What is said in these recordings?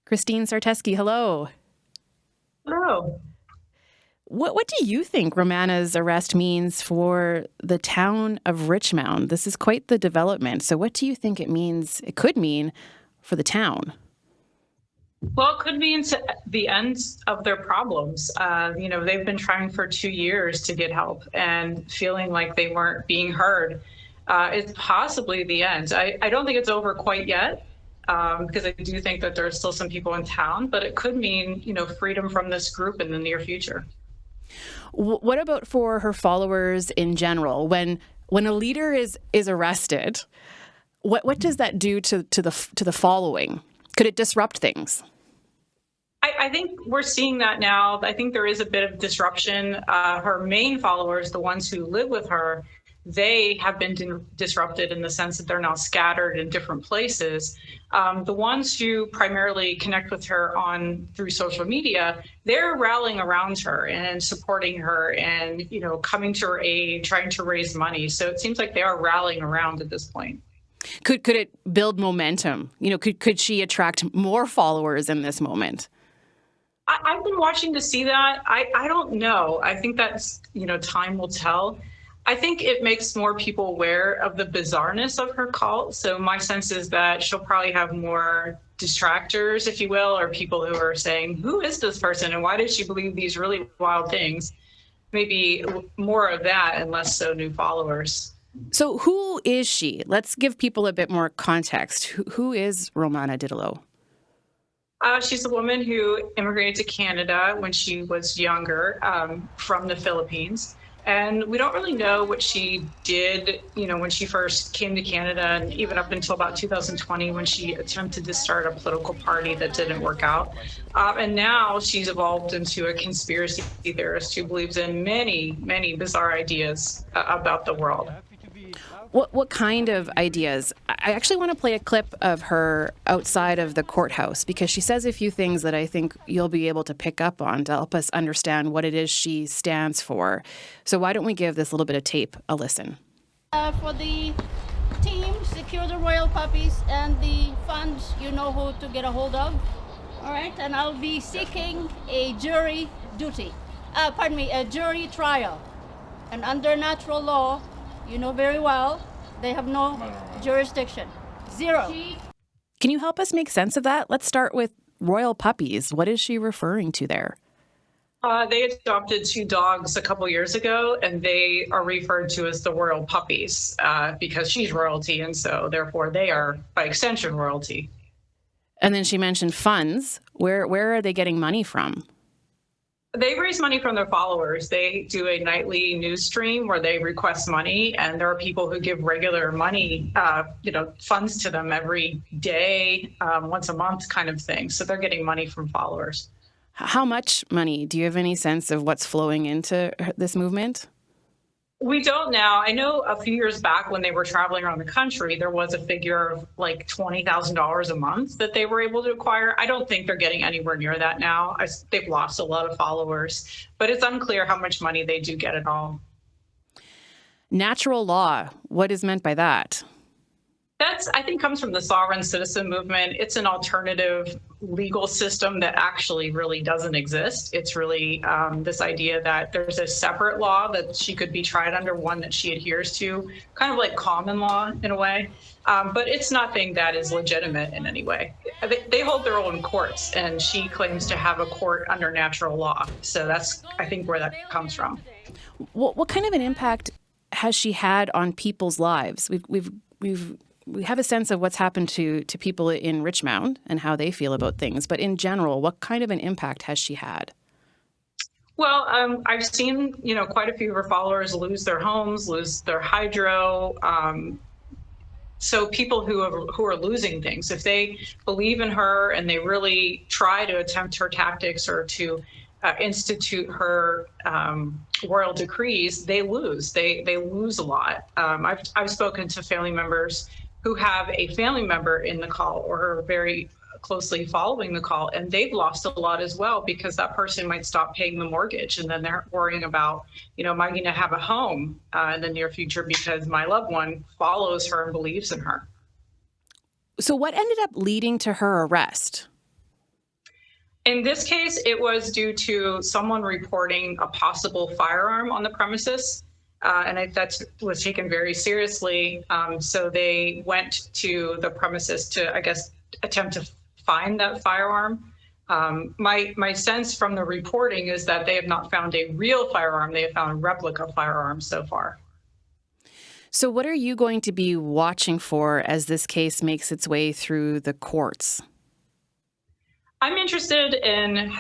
Christine Sarteski, hello. Oh, What do you think Romana's arrest means for the town of Richmound? This is quite the development. So what do you think it could mean for the town? well, it could be into the end of their problems. They've been trying for 2 years to get help and feeling like they weren't being heard. It's possibly the end. I don't think it's over quite yet because I do think that there's still some people in town, but it could mean, freedom from this group in the near future. What about for her followers in general? When a leader is arrested, what does that do to the following? Could it disrupt things? I think we're seeing that now. I think there is a bit of disruption. Her main followers, the ones who live with her, they have been disrupted in the sense that they're now scattered in different places. The ones who primarily connect with her on through social media, they're rallying around her and supporting her and, coming to her aid, trying to raise money. So it seems like they are rallying around at this point. Could it build momentum? Could she attract more followers in this moment? I've been watching to see that. I don't know. I think that's, time will tell. I think it makes more people aware of the bizarreness of her cult. So my sense is that she'll probably have more distractors, if you will, or people who are saying, who is this person and why does she believe these really wild things? Maybe more of that and less so new followers. So who is she? Let's give people a bit more context. Who is Romana Didelot? She's a woman who immigrated to Canada when she was younger from the Philippines. And we don't really know what she did, when she first came to Canada and even up until about 2020 when she attempted to start a political party that didn't work out. And now she's evolved into a conspiracy theorist who believes in many, many bizarre ideas about the world. What kind of ideas? I actually want to play a clip of her outside of the courthouse because she says a few things that I think you'll be able to pick up on to help us understand what it is she stands for. So why don't we give this little bit of tape a listen? For the team, secure the royal puppies and the funds, you know who to get a hold of. All right, and I'll be seeking a jury a jury trial. And under natural law, you know very well, they have no jurisdiction. Zero. Can you help us make sense of that? Let's start with royal puppies. What is she referring to there? They adopted 2 dogs a couple years ago, and they are referred to as the royal puppies because she's royalty, and so therefore they are, by extension, royalty. And then she mentioned funds. Where are they getting money from? They raise money from their followers. They do a nightly news stream where they request money, and there are people who give regular money, funds to them every day, once a month kind of thing. So they're getting money from followers. How much money? Do you have any sense of what's flowing into this movement? We don't now. I know a few years back when they were traveling around the country, there was a figure of like $20,000 a month that they were able to acquire. I don't think they're getting anywhere near that now. They've lost a lot of followers, but it's unclear how much money they do get at all. Natural law. What is meant by that? That's, I think, comes from the sovereign citizen movement. It's an alternative legal system that actually really doesn't exist. It's really this idea that there's a separate law that she could be tried under, one that she adheres to, kind of like common law in a way. But it's nothing that is legitimate in any way. They hold their own courts, and she claims to have a court under natural law. So that's, I think, where that comes from. What kind of an impact has she had on people's lives? We have a sense of what's happened to people in Richmound and how they feel about things. But in general, what kind of an impact has she had? Well, I've seen, quite a few of her followers lose their homes, lose their hydro. So people who are losing things, if they believe in her and they really try to attempt her tactics or to institute her royal decrees, they lose. They lose a lot. I've spoken to family members who have a family member in the call or are very closely following the call, and they've lost a lot as well because that person might stop paying the mortgage, and then they're worrying about, am I going to have a home in the near future because my loved one follows her and believes in her. So what ended up leading to her arrest? In this case, it was due to someone reporting a possible firearm on the premises. That was taken very seriously. So they went to the premises to, I guess, attempt to find that firearm. My sense from the reporting is that they have not found a real firearm. They have found replica firearms so far. So what are you going to be watching for as this case makes its way through the courts? I'm interested in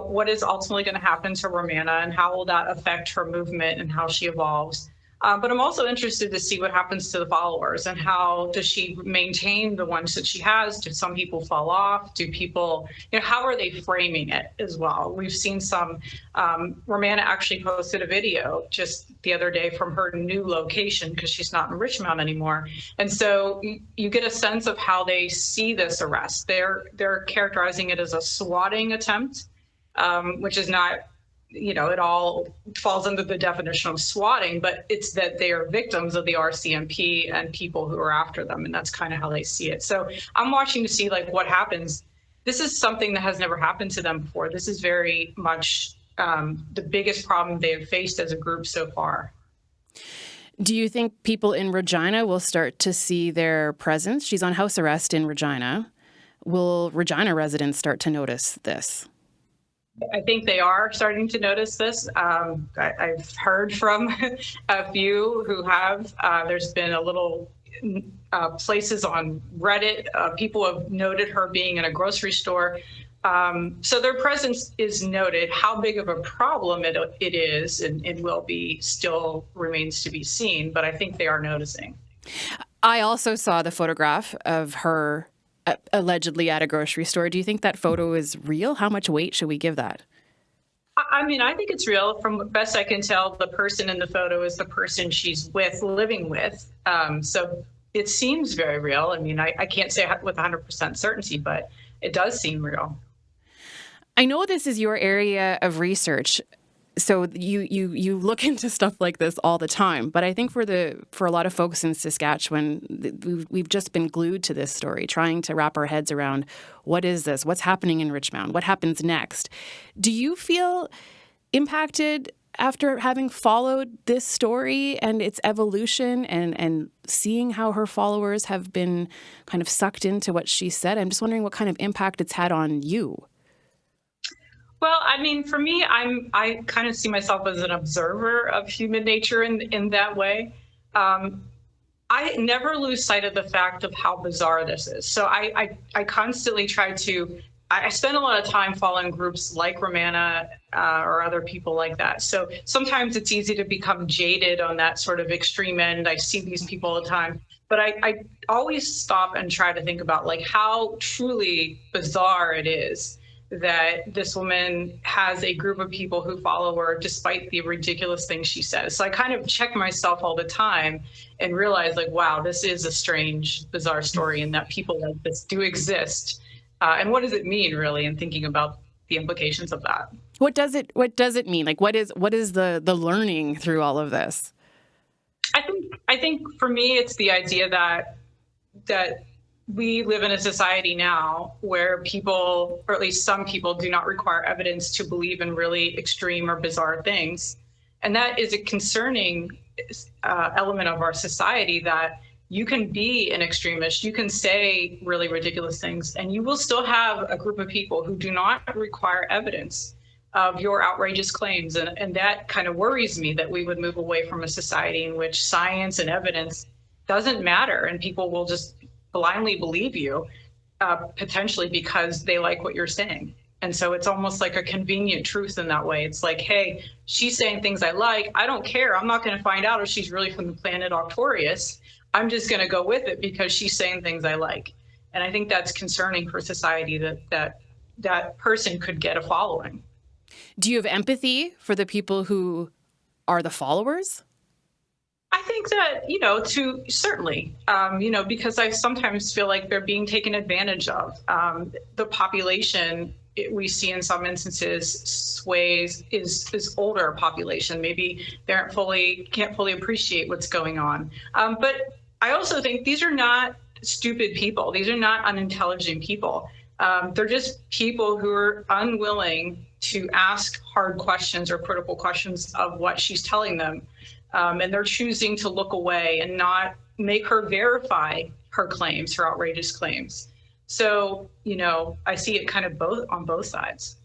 what is ultimately going to happen to Romana and how will that affect her movement and how she evolves. But I'm also interested to see what happens to the followers and how does she maintain the ones that she has? Do some people fall off? Do people, how are they framing it as well? We've seen some, Romana actually posted a video just the other day from her new location because she's not in Richmound anymore. And so you get a sense of how they see this arrest. They're characterizing it as a swatting attempt, which is not, it all falls under the definition of swatting, but it's that they are victims of the RCMP and people who are after them. And that's kind of how they see it. So I'm watching to see what happens. This is something that has never happened to them before. This is very much the biggest problem they have faced as a group so far. Do you think people in Regina will start to see their presence? She's on house arrest in Regina. Will Regina residents start to notice this? I think they are starting to notice this. I've heard from a few who have. There's been a little places on Reddit. People have noted her being in a grocery store. So their presence is noted. How big of a problem it is and it will be still remains to be seen. But I think they are noticing. I also saw the photograph of her allegedly at a grocery store. Do you think that photo is real? How much weight should we give that? I mean, I think it's real. From the best I can tell, the person in the photo is the person she's living with. So it seems very real. I mean, I can't say with 100% certainty, but it does seem real. I know this is your area of research. So you look into stuff like this all the time, but I think for a lot of folks in Saskatchewan, we've just been glued to this story, trying to wrap our heads around what is this, what's happening in Richmound, what happens next. Do you feel impacted after having followed this story and its evolution and seeing how her followers have been kind of sucked into what she said? I'm just wondering what kind of impact it's had on you. Well, I mean, for me, I kind of see myself as an observer of human nature in that way. I never lose sight of the fact of how bizarre this is. So I constantly try to, I spend a lot of time following groups like Romana or other people like that. So sometimes it's easy to become jaded on that sort of extreme end. I see these people all the time. But I always stop and try to think about how truly bizarre it is that this woman has a group of people who follow her despite the ridiculous things she says. So I kind of check myself all the time and realize wow, this is a strange, bizarre story and that people like this do exist. And what does it mean really in thinking about the implications of that? What does it mean? What is the learning through all of this? I think for me, it's the idea that we live in a society now where people, or at least some people, do not require evidence to believe in really extreme or bizarre things. And that is a concerning element of our society, that you can be an extremist, you can say really ridiculous things, and you will still have a group of people who do not require evidence of your outrageous claims. And that kind of worries me, that we would move away from a society in which science and evidence doesn't matter and people will just blindly believe you, potentially because they like what you're saying. And so it's almost like a convenient truth in that way. It's hey, she's saying things I like. I don't care. I'm not going to find out if she's really from the planet Arcturus. I'm just going to go with it because she's saying things I like. And I think that's concerning for society, that person could get a following. Do you have empathy for the people who are the followers? I think that, certainly, because I sometimes feel like they're being taken advantage of. The population we see in some instances sways is older population. Maybe they can't fully appreciate what's going on. But I also think these are not stupid people. These are not unintelligent people. They're just people who are unwilling to ask hard questions or critical questions of what she's telling them. And they're choosing to look away and not make her verify her claims, her outrageous claims. So, I see it kind of on both sides.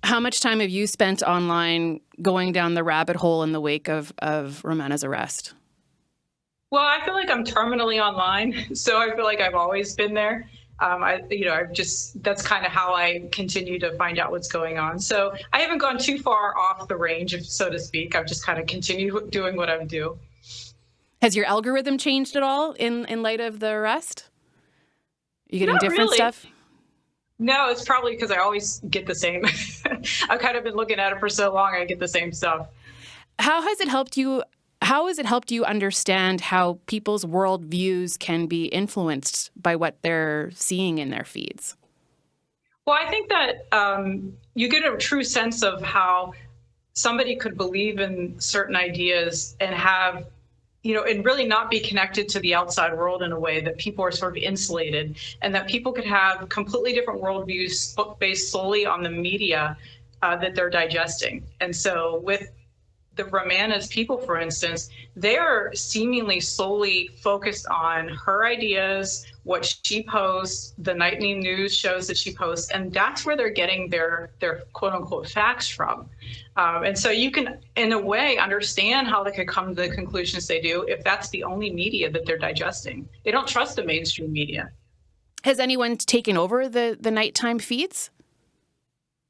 How much time have you spent online going down the rabbit hole in the wake of Romanna's arrest? Well, I feel like I'm terminally online, so I feel like I've always been there. That's kind of how I continue to find out what's going on. So I haven't gone too far off the range, so to speak. I've just kind of continued doing what I do. Has your algorithm changed at all in light of the arrest? Are you getting Not different really. stuff? No, it's probably because I always get the same. I've kind of been looking at it for so long, I get the same stuff. How has it helped you understand how people's worldviews can be influenced by what they're seeing in their feeds? Well, I think that you get a true sense of how somebody could believe in certain ideas and have, and really not be connected to the outside world in a way that people are sort of insulated, and that people could have completely different worldviews based solely on the media that they're digesting. And so with the Romanna's people, for instance, they're seemingly solely focused on her ideas, what she posts, the nightly news shows that she posts, and that's where they're getting their quote unquote facts from. And so you can, in a way, understand how they could come to the conclusions they do if that's the only media that they're digesting. They don't trust the mainstream media. Has anyone taken over the nighttime feeds?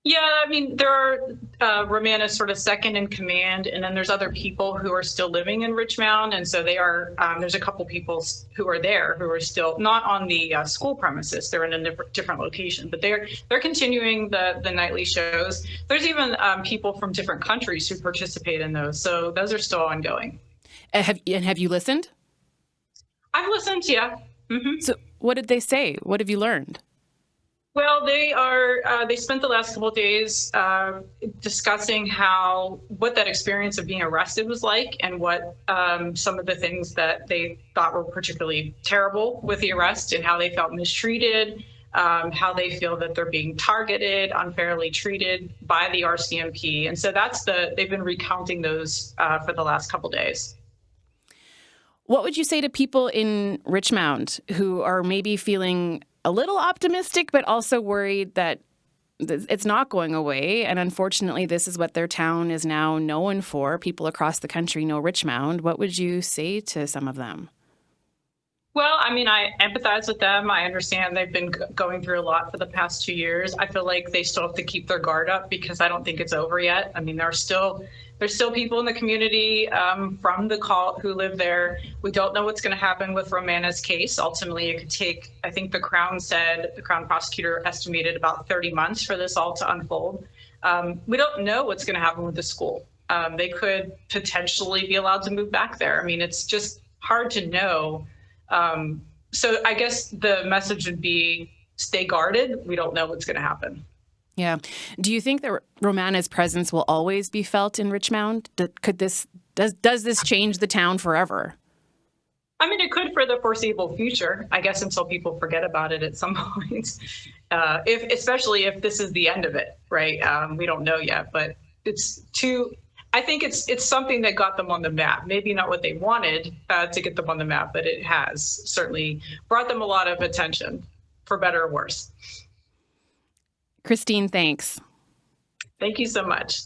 Yeah, I mean, there are Romanna's sort of second in command, and then there's other people who are still living in Richmound, and so they are. There's a couple people who are there who are still not on the school premises. They're in a different location, but they're continuing the nightly shows. There's even people from different countries who participate in those, so those are still ongoing. Have you listened? I've listened, yeah. Mm-hmm. So what did they say? What have you learned? Well, they spent the last couple of days discussing what that experience of being arrested was like, and what some of the things that they thought were particularly terrible with the arrest, and how they felt mistreated, how they feel that they're being targeted, unfairly treated by the RCMP. And so they've been recounting those for the last couple of days. What would you say to people in Richmound who are maybe feeling a little optimistic, but also worried that it's not going away? And unfortunately, this is what their town is now known for. People across the country know Richmound. What would you say to some of them? Well, I mean, I empathize with them. I understand they've been going through a lot for the past 2 years. I feel like they still have to keep their guard up because I don't think it's over yet. I mean, there's still people in the community from the call who live there. We don't know what's going to happen with Romanna's case. Ultimately, it could take, I think the Crown prosecutor estimated about 30 months for this all to unfold. We don't know what's going to happen with the school. They could potentially be allowed to move back there. I mean, it's just hard to know. So I guess the message would be stay guarded. We don't know what's going to happen. Yeah. Do you think that Romanna's presence will always be felt in Richmound? Does this change the town forever? I mean, it could for the foreseeable future, I guess, until people forget about it at some point. Especially if this is the end of it, right? We don't know yet, but I think it's something that got them on the map. Maybe not what they wanted to get them on the map, but it has certainly brought them a lot of attention, for better or worse. Christine, thanks. Thank you so much.